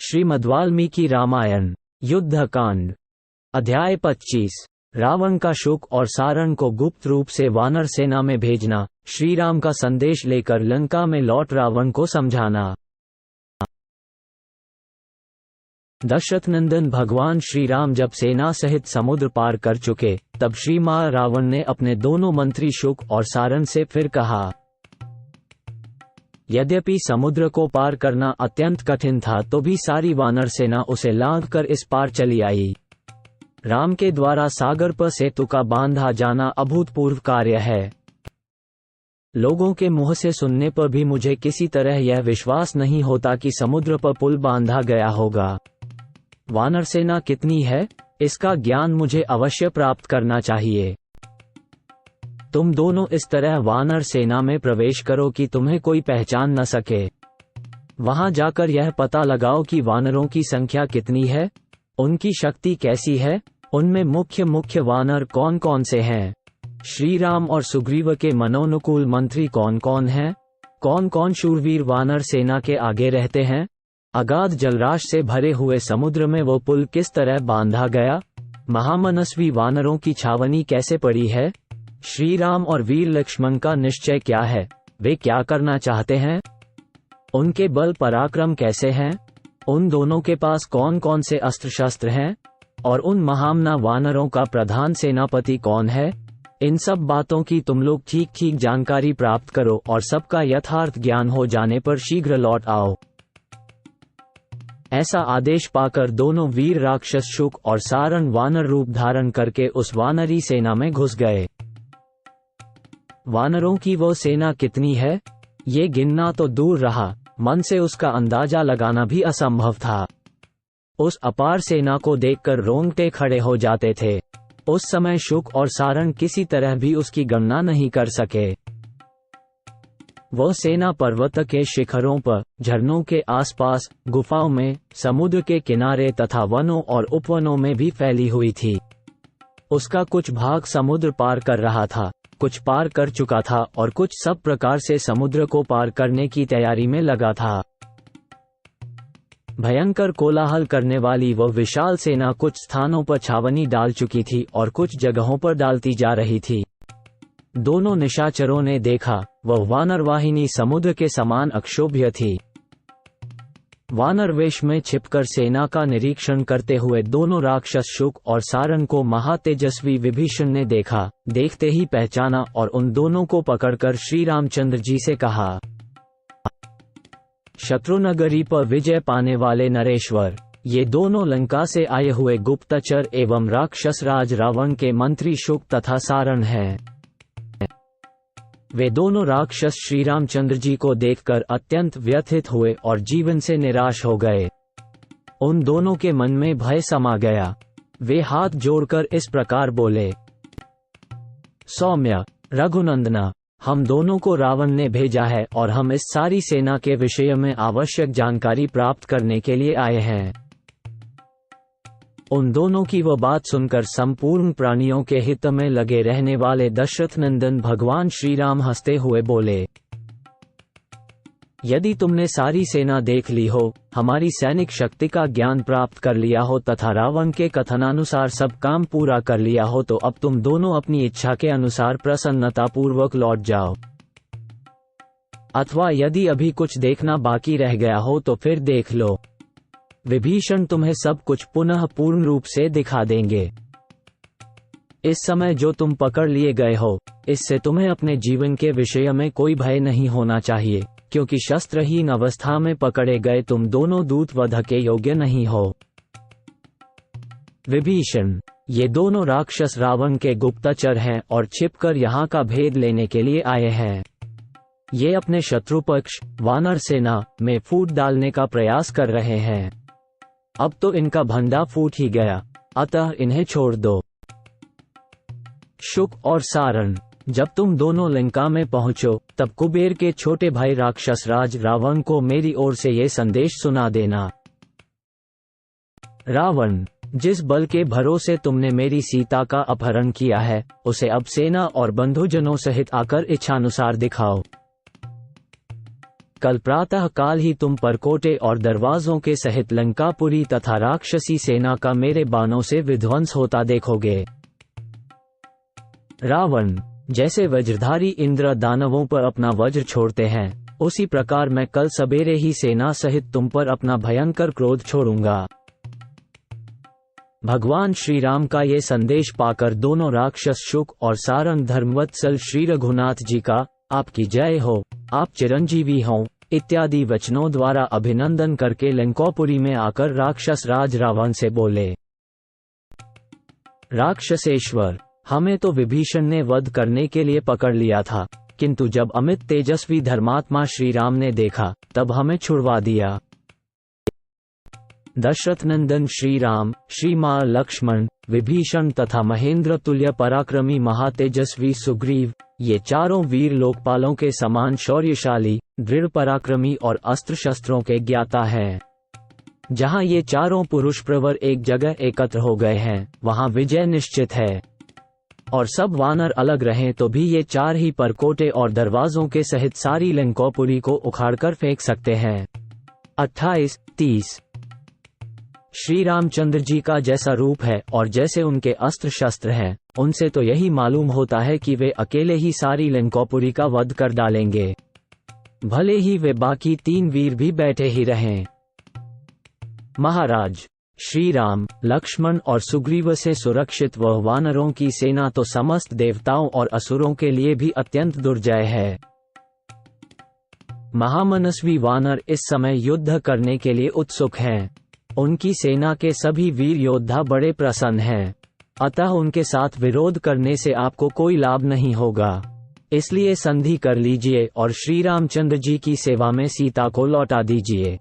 श्रीमद्वाल्मीकि रामायण युद्धकांड अध्याय 25 रावण का शुक और सारण को गुप्त रूप से वानर सेना में भेजना, श्रीराम का संदेश लेकर लंका में लौट रावण को समझाना। दशरथनंदन भगवान श्रीराम जब सेना सहित समुद्र पार कर चुके, तब श्री मां रावण ने अपने दोनों मंत्री शुक और सारण से फिर कहा, यद्यपि समुद्र को पार करना अत्यंत कठिन था, तो भी सारी वानर सेना उसे लांघकर इस पार चली आई। राम के द्वारा सागर पर सेतु का बांधा जाना अभूतपूर्व कार्य है। लोगों के मुंह से सुनने पर भी मुझे किसी तरह यह विश्वास नहीं होता कि समुद्र पर पुल बांधा गया होगा। वानर सेना कितनी है, इसका ज्ञान मुझे अवश्य प्राप्त करना चाहिए। तुम दोनों इस तरह वानर सेना में प्रवेश करो कि तुम्हें कोई पहचान न सके। वहां जाकर यह पता लगाओ कि वानरों की संख्या कितनी है, उनकी शक्ति कैसी है, उनमें मुख्य मुख्य वानर कौन कौन से हैं, श्रीराम और सुग्रीव के मनोनुकूल मंत्री कौन कौन हैं, कौन कौन शूरवीर वानर सेना के आगे रहते हैं, अगाध जलराशि से भरे हुए समुद्र में वो पुल किस तरह बांधा गया, महामनस्वी वानरों की छावनी कैसे पड़ी है, श्रीराम और वीर लक्ष्मण का निश्चय क्या है, वे क्या करना चाहते हैं, उनके बल पराक्रम कैसे हैं, उन दोनों के पास कौन कौन से अस्त्र शस्त्र हैं, और उन महामना वानरों का प्रधान सेनापति कौन है। इन सब बातों की तुम लोग ठीक ठीक जानकारी प्राप्त करो और सबका यथार्थ ज्ञान हो जाने पर शीघ्र लौट आओ। ऐसा आदेश पाकर दोनों वीर राक्षस शुक और सारण वानर रूप धारण करके उस वानरी सेना में घुस गए। वानरों की वो सेना कितनी है, ये गिनना तो दूर रहा, मन से उसका अंदाजा लगाना भी असंभव था। उस अपार सेना को देखकर रोंगटे खड़े हो जाते थे। उस समय शुक और सारण किसी तरह भी उसकी गणना नहीं कर सके। वो सेना पर्वत के शिखरों पर, झरनों के आसपास, गुफाओं में, समुद्र के किनारे तथा वनों और उपवनों में भी फैली हुई थी। उसका कुछ भाग समुद्र पार कर रहा था, कुछ पार कर चुका था और कुछ सब प्रकार से समुद्र को पार करने की तैयारी में लगा था। भयंकर कोलाहल करने वाली वह विशाल सेना कुछ स्थानों पर छावनी डाल चुकी थी और कुछ जगहों पर डालती जा रही थी। दोनों निशाचरों ने देखा, वह वानर वाहिनी समुद्र के समान अक्षोभ्य थी। वानर वेश में छिपकर सेना का निरीक्षण करते हुए दोनों राक्षस शुक और सारण को महातेजस्वी विभीषण ने देखा, देखते ही पहचाना और उन दोनों को पकड़कर श्री रामचंद्र जी से कहा, शत्रुनगरी पर विजय पाने वाले नरेश्वर, ये दोनों लंका से आए हुए गुप्तचर एवं राक्षस राज रावण के मंत्री शुक तथा सारण हैं। वे दोनों राक्षस श्री रामचंद्र जी को देखकर अत्यंत व्यथित हुए और जीवन से निराश हो गए। उन दोनों के मन में भय समा गया। वे हाथ जोड़कर इस प्रकार बोले, सौम्य रघुनंदना, हम दोनों को रावण ने भेजा है और हम इस सारी सेना के विषय में आवश्यक जानकारी प्राप्त करने के लिए आए हैं। उन दोनों की वह बात सुनकर संपूर्ण प्राणियों के हित में लगे रहने वाले दशरथनंदन भगवान श्रीराम हंसते हुए बोले, यदि तुमने सारी सेना देख ली हो, हमारी सैनिक शक्ति का ज्ञान प्राप्त कर लिया हो तथा रावण के कथनानुसार सब काम पूरा कर लिया हो, तो अब तुम दोनों अपनी इच्छा के अनुसार प्रसन्नतापूर्वक लौट जाओ। अथवा यदि अभी कुछ देखना बाकी रह गया हो तो फिर देख लो। विभीषण तुम्हें सब कुछ पुनः पूर्ण रूप से दिखा देंगे। इस समय जो तुम पकड़ लिए गए हो, इससे तुम्हें अपने जीवन के विषय में कोई भय नहीं होना चाहिए, क्योंकि शस्त्रहीन अवस्था में पकड़े गए तुम दोनों दूत वध के योग्य नहीं हो। विभीषण, ये दोनों राक्षस रावण के गुप्तचर हैं और छिपकर यहाँ का भेद लेने के लिए आए हैं। ये अपने शत्रु पक्ष वानर सेना में फूट डालने का प्रयास कर रहे हैं। अब तो इनका भंडा फूट ही गया, अतः इन्हें छोड़ दो। शुक और सारण, जब तुम दोनों लंका में पहुंचो, तब कुबेर के छोटे भाई राक्षस राज रावण को मेरी ओर से ये संदेश सुना देना। रावण, जिस बल के भरोसे तुमने मेरी सीता का अपहरण किया है, उसे अब सेना और बंधुजनों सहित आकर इच्छानुसार दिखाओ। कल प्रातः काल ही तुम परकोटे और दरवाजों के सहित लंकापुरी तथा राक्षसी सेना का मेरे बाणों से विध्वंस होता देखोगे। रावण, जैसे वज्रधारी इंद्र दानवों पर अपना वज्र छोड़ते हैं, उसी प्रकार मैं कल सवेरे ही सेना सहित तुम पर अपना भयंकर क्रोध छोड़ूंगा। भगवान श्री राम का ये संदेश पाकर दोनों राक्षस शुक और सारंग धर्मवत्सल श्री रघुनाथ जी का आपकी जय हो, आप चिरंजीवी हों इत्यादि वचनों द्वारा अभिनंदन करके लंकापुरी में आकर राक्षस राज रावण से बोले, राक्षसेश्वर, हमें तो विभीषण ने वध करने के लिए पकड़ लिया था, किंतु जब अमित तेजस्वी धर्मात्मा श्री राम ने देखा तब हमें छुड़वा दिया। दशरथ नंदन श्री राम, श्री मां लक्ष्मण, विभीषण तथा महेंद्र तुल्य पराक्रमी महातेजस्वी सुग्रीव, ये चारों वीर लोकपालों के समान शौर्यशाली, दृढ़ पराक्रमी और अस्त्र शस्त्रों के ज्ञाता हैं। जहां ये चारों पुरुष प्रवर एक जगह एकत्र हो गए हैं, वहां विजय निश्चित है। और सब वानर अलग रहें तो भी ये चार ही परकोटे और दरवाजों के सहित सारी लंकापुरी को उखाड़कर फेंक सकते हैं। 28-30 श्री रामचंद्र जी का जैसा रूप है और जैसे उनके अस्त्र शस्त्र हैं, उनसे तो यही मालूम होता है कि वे अकेले ही सारी लंकापुरी का वध कर डालेंगे, भले ही वे बाकी 3 वीर भी बैठे ही रहें। महाराज, श्री राम, लक्ष्मण और सुग्रीव से सुरक्षित वह वानरों की सेना तो समस्त देवताओं और असुरों के लिए भी अत्यंत दुर्जय है। महामनस्वी वानर इस समय युद्ध करने के लिए उत्सुक हैं। उनकी सेना के सभी वीर योद्धा बड़े प्रसन्न हैं, अतः उनके साथ विरोध करने से आपको कोई लाभ नहीं होगा। इसलिए संधि कर लीजिए और श्री रामचंद्र जी की सेवा में सीता को लौटा दीजिए।